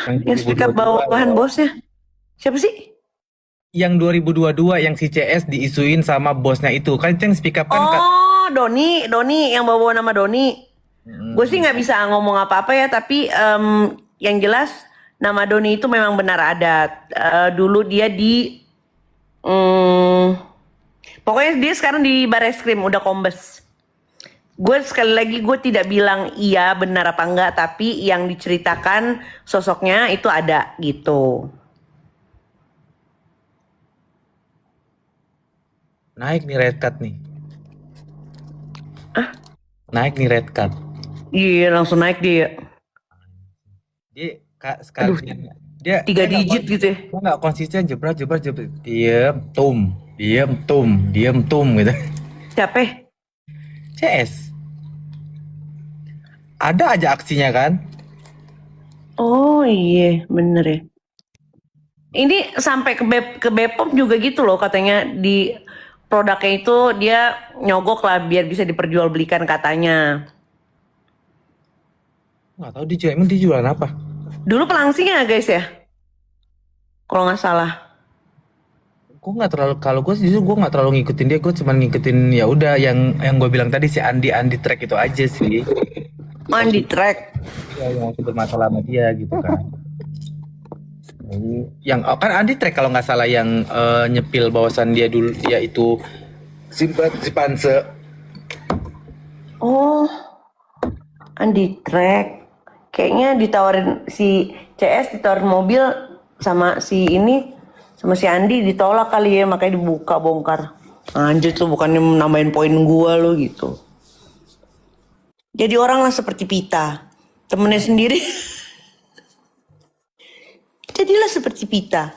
Yang Yang speak up 2022 bawahan loh. bosnya. Siapa sih? Yang 2022 yang si CS diisuin sama bosnya itu. Kan itu yang speak up kan Kak. Oh, Doni yang bawa nama Doni. Gue sih Mm-mm. nggak bisa ngomong apa-apa ya, tapi yang jelas nama Doni itu memang benar ada. Dulu dia di, mm, pokoknya dia sekarang di Bareskrim udah kombes. Gue sekali lagi gue tidak bilang iya benar apa enggak, tapi yang diceritakan sosoknya itu ada gitu. Naik nih red card nih. Ah, Naik nih red card. iya langsung naik dia. Dia Kak Aduh, sekalian dia tiga dia nggak digit gitu ya. dia nggak konsisten jebret jebret jebret. Diem tum gitu. Siapa ya? CS ada aja aksinya kan. Oh iya, bener ya. Ini sampai ke Bepom juga gitu loh katanya di produknya itu dia nyogok lah biar bisa diperjualbelikan katanya. Nggak tahu dia jual, emang dia jualan apa. Dulu pelangsingnya guys ya, kalau nggak salah. Gue nggak terlalu, kalau gue justru gue nggak terlalu ngikutin dia, gue cuma ngikutin ya udah yang gue bilang tadi si Andi Andi track itu aja sih. Man Yang di track. ya, yang aku bermasalah sama dia gitu kan. Yang oh, kan Andi track kalau nggak salah yang nyepil bahwasan dia dulu dia itu simpanse. Oh, Andi track. Kayaknya ditawarin si CS ditawarin mobil sama si ini sama si Andi ditolak kali ya makanya dibuka bongkar. Anjir tuh bukannya nambahin poin gua lo gitu. Jadi orang lah seperti Pita, temennya sendiri. Jadilah seperti Pita.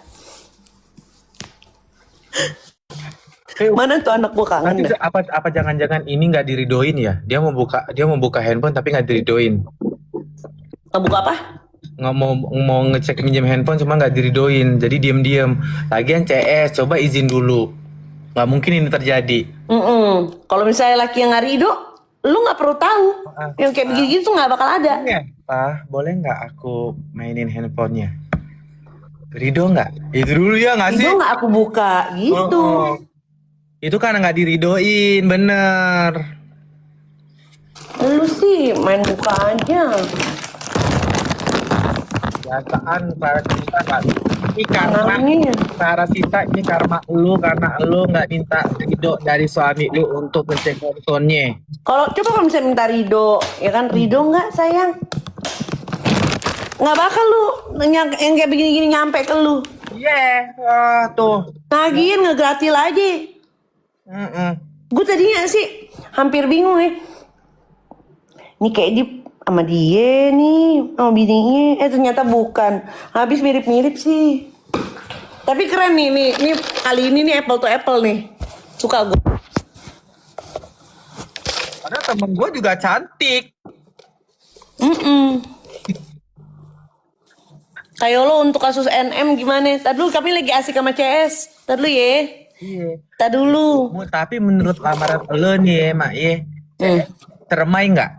Mana tuh anak gua kangen Nanti dah. apa jangan-jangan ini nggak diridoin ya? Dia mau buka handphone tapi nggak diridoin. Ngebuka apa? Nggak mau ngecek minjem handphone cuma nggak diridoin. Jadi diem-diem. Lagian CS coba izin dulu. Nggak mungkin ini terjadi. Kalau misalnya laki yang ngari Ido, lu nggak perlu tahu. Yang kayak begini tuh nggak bakal ada. Iya, boleh nggak aku mainin handphonenya? Rido nggak? Itu dulu ya nggak sih? Ido nggak aku buka gitu. Oh. Itu karena nggak diridoin, bener. Lu sih main buka aja. Biasaan para cinta nggak. Ini karena Anaknya. para cinta ini karena lu nggak minta ridho dari suami lu untuk ngecek handphonenya. Coba kalau misalnya minta Rido, ya kan Rido nggak sayang, nggak bakal lu yang kayak begini-gini nyampe ke lu. Iya, wah tuh. Lagian ngegratil aja. Mm-mm. Gue tadinya sih hampir bingung ya. Ini kayak di sama dia nih, sama bininya. Ternyata bukan. Habis mirip-mirip sih. Tapi keren nih kali ini nih apple to apple nih. Suka gue. Padahal temen gue juga cantik. Kayak lo untuk kasus NM gimana? Tadi dulu kami lagi asik sama CS. Tadi dulu ya. Iya. Tadi dulu. Tapi menurut lamaran lo nih ya, Mak, ya, termai nggak?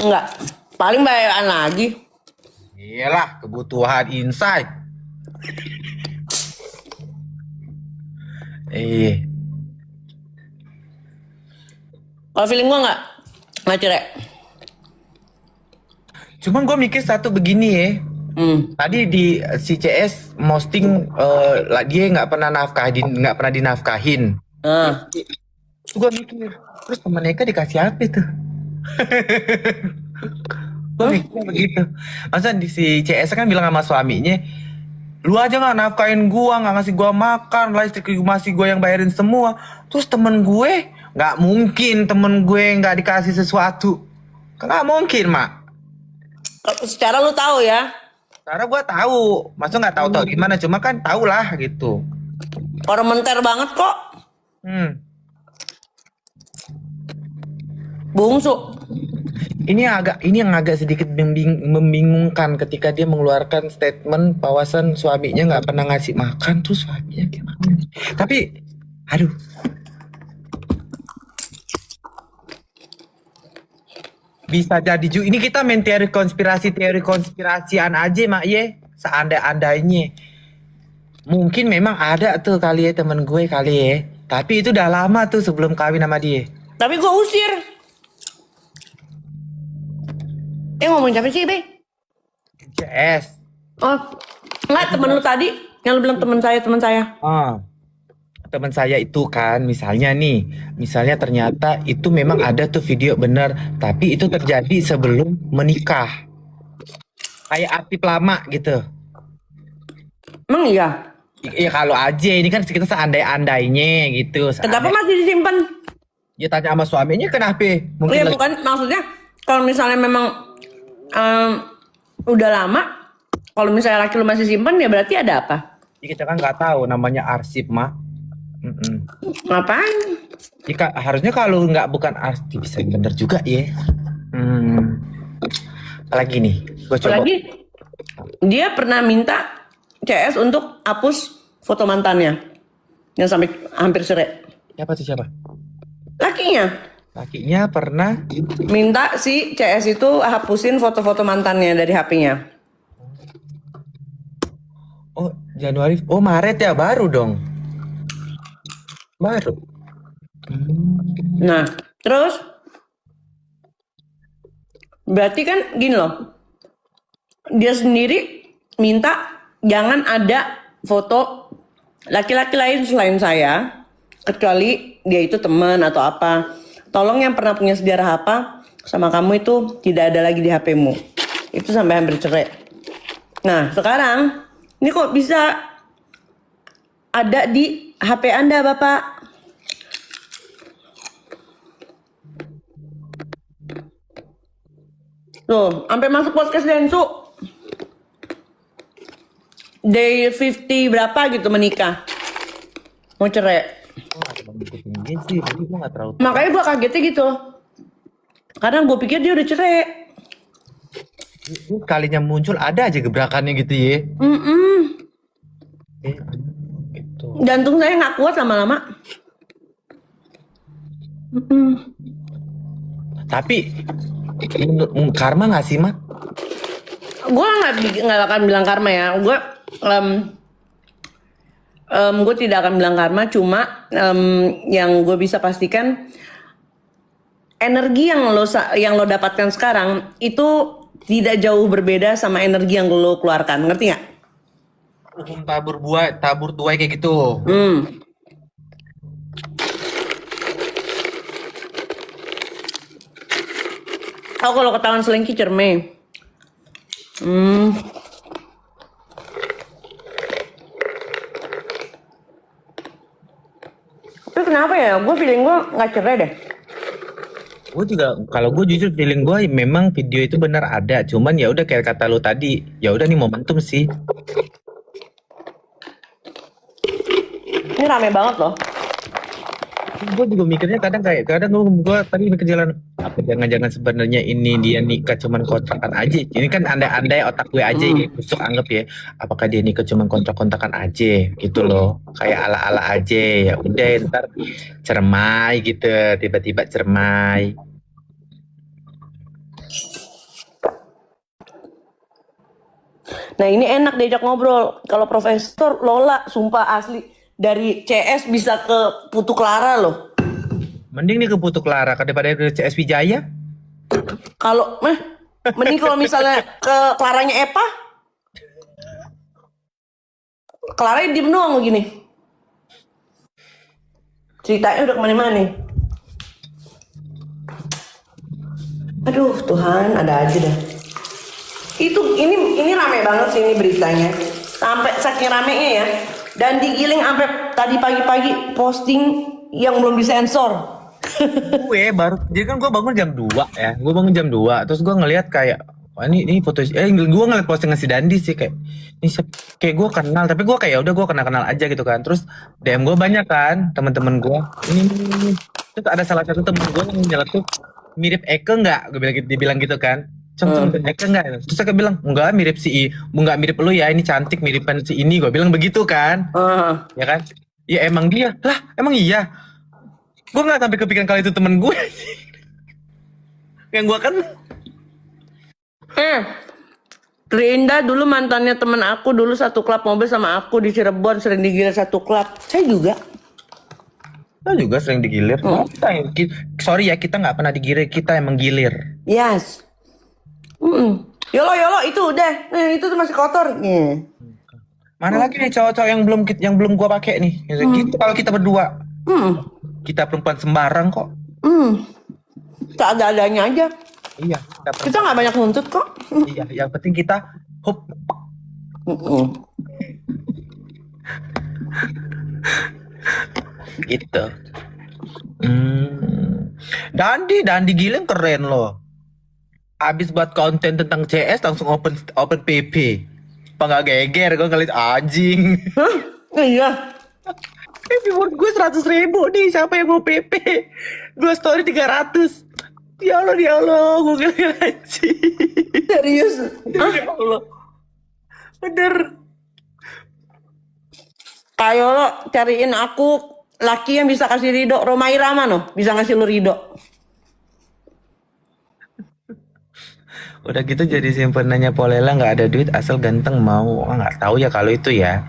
Enggak. Paling bayaran lagi. Iyalah, kebutuhan insight. Iya. Kalau feeling gue enggak. Nggak cerai. Cuman gue mikir satu begini ya. Tadi di si CS posting dia nggak pernah dinafkahin. Nah. Gue mikir, terus temen Eka dikasih apa itu? Gue mikirnya begitu. Masa di si CS kan bilang sama suaminya, lu aja nggak nafkahin gua, nggak ngasih gua makan, listrik masih gua yang bayarin semua. Terus temen gue, nggak mungkin temen gue nggak dikasih sesuatu. Nggak mungkin, Mak. Secara lu tahu ya. Karena gua tahu, masa nggak tahu gimana, cuma kan tau lah gitu. Orang menter banget kok. Bungsu. Ini yang agak sedikit membingungkan ketika dia mengeluarkan statement bahwasan suaminya nggak pernah ngasih makan tuh suaminya gimana? Tapi, aduh, bisa jadi ini kita main teori konspirasian aja, Mak ye. seandai-andainya. Mungkin memang ada tuh kali ya temen gue kali ya. Tapi itu udah lama tuh sebelum kawin sama dia. Tapi gue usir. Ngomongin siapa sih, Be? CS. Oh, enggak, temen lu tadi yang lu bilang temen saya. Ah, teman saya itu kan misalnya ternyata itu memang ada tuh video bener, tapi itu terjadi sebelum menikah. Kayak aktif lama gitu. Emang iya? Ya kalau aja ini kan kita seandai-andainya gitu. Kenapa masih disimpan? Ya tanya sama suaminya kenapa? Mungkin Iya, lagi- bukan maksudnya kalau misalnya memang udah lama, kalau misalnya laki lu masih simpan ya berarti ada apa? ya kita kan nggak tahu namanya arsip mah. Ngapain? Jika harusnya kalau nggak bukan arsip bisa bener juga ya. Apalagi nih, gue coba. Apalagi dia pernah minta CS untuk hapus foto mantannya yang sampai hampir cerai. Siapa? Lakinya Lakinya pernah. minta si CS itu hapusin foto-foto mantannya dari HP-nya. Oh, Januari. Oh, Maret ya, baru dong. Baru. Nah, terus berarti kan gini loh. Dia sendiri minta jangan ada foto laki-laki lain selain saya, kecuali dia itu teman atau apa. Tolong yang pernah punya sejarah apa sama kamu itu tidak ada lagi di HP-mu. Itu sampai hampir cerai. Nah, sekarang ini kok bisa ada di HP Anda, Bapak? Tuh, sampai masuk podcast Densu. Day 50 berapa gitu menikah. Mau cerai. Tinggi sih, jadi gue nggak terlalu. Makanya gue kagetnya gitu. Karena gue pikir dia udah cerai. Kalinya muncul ada aja gebrakannya gitu ya. Gitu. Jantung saya nggak kuat lama-lama. Tapi karma nggak sih, Mak? Gue nggak akan bilang karma ya. Gue tidak akan bilang karma. Cuma yang gue bisa pastikan energi yang lo dapatkan sekarang itu tidak jauh berbeda sama energi yang lo keluarkan. Ngerti nggak? Tabur tuai kayak gitu. Oh, kalau ketahuan selingkuh cerme. Tapi kenapa ya? Gue feeling gue nggak cerai deh. Gue juga, kalau gue jujur feeling gue memang video itu benar ada, cuman ya udah kayak kata lu tadi, ya udah nih momentum sih. Ini rame banget loh. Gue juga mikirnya kadang gue tadi mikir jalan apa jangan-jangan sebenarnya ini dia nikah cuman kontrakan aja. Ini kan andai-andai otak gue aja ya, busuk anggap ya. Apakah dia nikah cuman kontrak-kontrakan aja gitu loh, kayak ala-ala aja ya. Udah ntar cermai gitu, tiba-tiba cermai. Nah ini enak diajak ngobrol. Kalau Profesor Lola, sumpah asli dari CS bisa ke Putu Clara loh. Mending nih ke Putu Clara daripada ke CS Wijaya. Kalau mending kalau misalnya ke Claranya Epa, Claranya diem doang gini. Ceritanya udah kemana-mana nih. Aduh Tuhan, ada aja dah. Ini rame banget sih ini beritanya. Sampai saking ramenya ya. Dan digiling sampai tadi pagi-pagi posting yang belum disensor. Gue baru, jadi kan gue bangun jam 2 ya. Gue bangun jam 2, terus gue ngeliat kayak, wah ini foto, gue ngeliat postingan si Dandi sih kayak, ini kayak gue kenal, tapi gue kayak udah gue kenal aja gitu kan. Terus DM gue banyak kan, teman-teman gue. Ini. Terus ada salah satu temen gue yang nyeletuk, mirip Eke nggak? Gue bilang gitu, dibilang gitu kan. Mirip Eke nggak? Terus aku bilang, enggak mirip enggak mirip lu ya, ini cantik miripan si ini. Gue bilang begitu kan. Ya kan? Ya emang dia. Lah, emang iya. Gue nggak sampai kepikiran kalau itu temen gue. Yang gue kan. Trinda dulu mantannya temen aku, dulu satu klub mobil sama aku di Cirebon, sering digilir satu klub. Saya juga. Kita juga sering digilir. Sorry ya, kita nggak pernah digilir, kita yang menggilir. Yes. Yolo itu udah. Itu tuh masih kotor. Mana lagi nih cowok-cowok yang belum gua pakai nih. Gitu kalau kita berdua. Kita perempuan sembarang kok. Tak ada-adanya aja. Iya, Kita nggak banyak nuntut kok. iya, yang penting kita hop. Gitu. Dandi Giling keren loh. Abis buat konten tentang CS langsung open PP. Apa nggak geger gue ngeliat anjing. Iya. Reward gue 100.000 nih, siapa yang mau PP? Gue story 300. Ya Allah, gue ngeliat anjing. Serius? Ya Allah. Bener. Ayo lo cariin aku laki yang bisa kasih ridho. Romaira mana bisa ngasih lu ridho? Udah gitu jadi simpenannya Polela nggak ada duit asal ganteng mau. Nggak tahu ya kalau itu ya.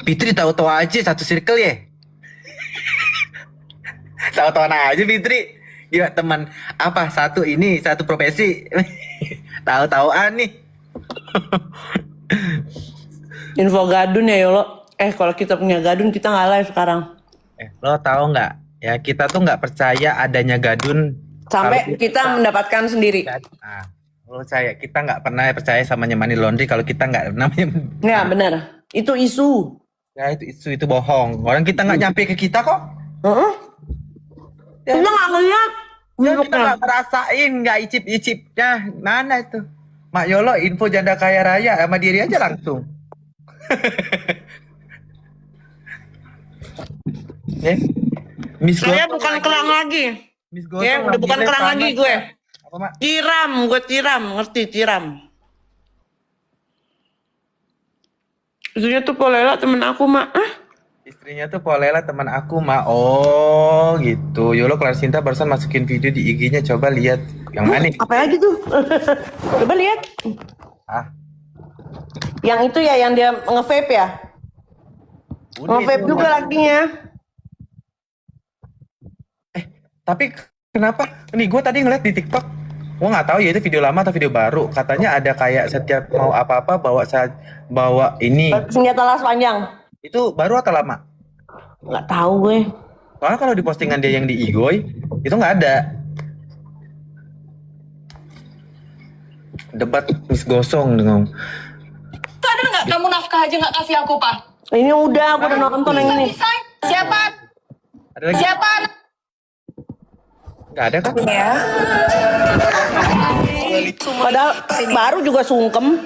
Fitri tahu-tahu aja satu circle ya. Tahu-tahu aja Fitri. Gila teman apa satu profesi. Tahu-tahuan nih. Info gadun ya Yolo. Kalau kita punya gadun kita nggak live sekarang. Lo tahu nggak? Ya kita tuh nggak percaya adanya gadun sampai kita mendapatkan sendiri. Nah, lo percaya kita nggak pernah percaya sama money laundry kalau kita nggak namanya. Ya benar. Itu isu. Ya itu bohong. Orang kita nggak nyampe ke kita kok. Ya, kita nggak ngeliat. Ya, kita nggak ngerasain, nggak icip-icipnya. Mana itu? Mak Yolo info janda kaya raya sama diri aja langsung. Miss Saya bukan kerang lagi. Miss Gosong Ya udah bukan kerang lagi gue. Apa, Mak? Tiram, ngerti tiram. Istrinya tuh Polela temen aku, Mak. Istrinya tuh Polela teman aku, Mak. Oh, gitu. Yolo kelar cinta barusan masukin video di IG-nya. Coba lihat. Yang mana? Apa lagi tuh? Coba lihat. Yang itu ya, yang dia nge-vape ya? Nge-vape juga lakinya. Tapi kenapa? Nih gue tadi ngeliat di TikTok. Gue nggak tahu ya itu video lama atau video baru. Katanya ada kayak setiap mau apa-apa bawa ini. Senjata las panjang. Itu baru atau lama? Nggak tahu gue. Soalnya kalau di postingan dia yang di Igoy itu nggak ada. Debat Miss Gosong dengan. Sadar nggak kamu nafkah aja nggak kasih aku, Pak? Ini udah, aku udah nonton yang ini. Siapa? Ada lagi? Siapa? Nggak ada kan? Ya. Padahal baru juga sungkem.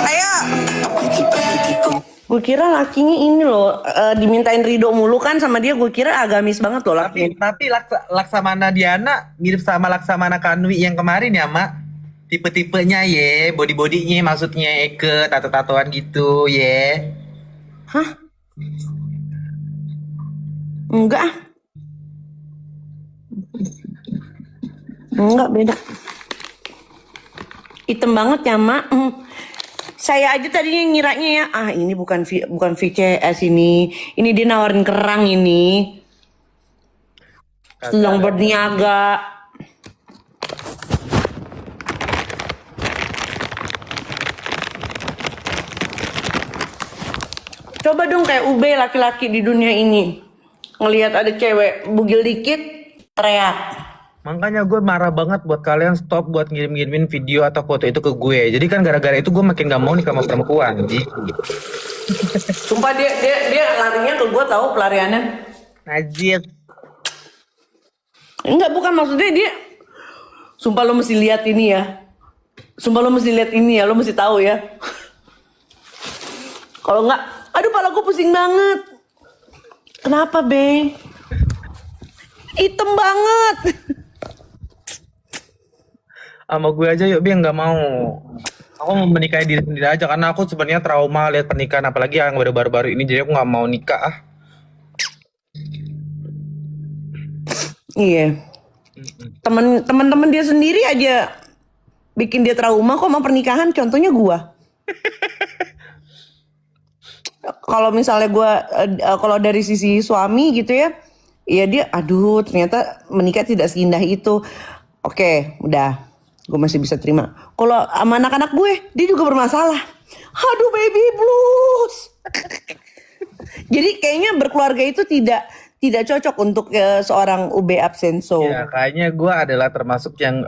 Ayo. Gue kira lakinya ini loh, dimintain ridho mulu kan sama dia. Gue kira agamis banget loh lakinya. Tapi Laksamana Diana mirip sama Laksamana Kanwi yang kemarin ya, Mak. Tipe-tipenya ye, body-bodinya maksudnya ke tato-tatoan gitu ye. Hah? Enggak. Enggak, beda. Hitam banget ya, Mak. Saya aja tadinya ngiranya ya, ini bukan VCS ini. Ini dia nawarin kerang ini. Sedang berniaga. Coba dong kayak UB laki-laki di dunia ini. Ngelihat ada cewek bugil dikit, teriak. Makanya gue marah banget buat kalian stop buat ngirim-ngirimin video atau foto itu ke gue. Jadi kan gara-gara itu gue makin gak mau nikah sama perempuan. Sumpah dia larinya ke gue tahu pelariannya. Najis. Enggak, bukan maksudnya dia. Sumpah lo mesti lihat ini ya. Sumpah lo mesti lihat ini ya, lo mesti tahu ya. Kalau enggak, aduh pala gue pusing banget. Kenapa, Be? Hitam banget. Sama gue aja yuk, Bang, nggak mau. Aku mau menikahi diri sendiri aja karena aku sebenarnya trauma lihat pernikahan apalagi yang baru-baru ini, jadi aku nggak mau nikah. Iya. Teman-teman dia sendiri aja bikin dia trauma kok sama pernikahan. Contohnya gua. Kalau misalnya gua kalau dari sisi suami gitu ya, ya dia aduh ternyata menikah tidak seindah itu. Oke, udah. Gue masih bisa terima. Kalau sama anak-anak gue, dia juga bermasalah. Aduh baby blues. Jadi kayaknya berkeluarga itu tidak cocok untuk seorang UB absenso. Ya, kayaknya gue adalah termasuk yang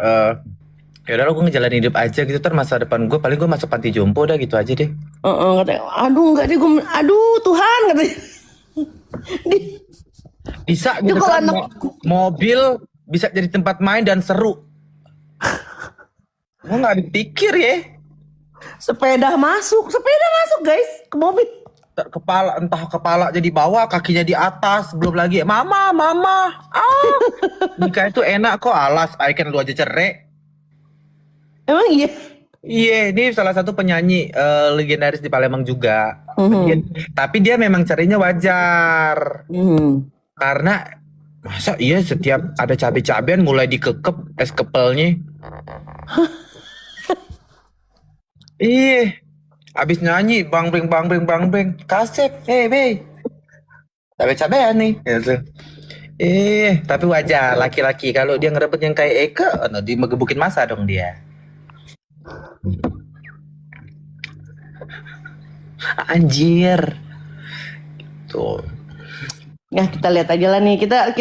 ya udah gue ngejalanin hidup aja gitu, masa depan gue paling gue masuk panti jompo dah gitu aja deh. Katanya, aduh enggak deh gue, aduh Tuhan katanya. Bisa Itu gitu kalau kan, mobil bisa jadi tempat main dan seru. Gue nggak dipikir ya. Sepeda masuk guys ke mobil. Entah kepala jadi bawah, kakinya di atas, belum lagi mama. Nikah itu enak kok, alas, kan lu aja cerai. Emang iya. Iya, ini salah satu penyanyi legendaris di Palembang juga. Tapi dia memang caranya wajar. Karena masa iya setiap ada cabai-cabean mulai dikekep es kepelnya. Iya, abis nyanyi bang beng kasep, be, cabai-cabean nih. Gitu. Tapi wajar laki-laki kalau dia ngerebut yang kayak Eka, dia ngegebukin masa dong dia. Anjir. Tuh. Ya kita lihat aja lah nih. Kita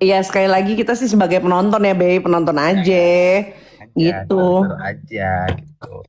ya sekali lagi kita sih sebagai penonton ya, Be, penonton aja. Gitu. Aja gitu.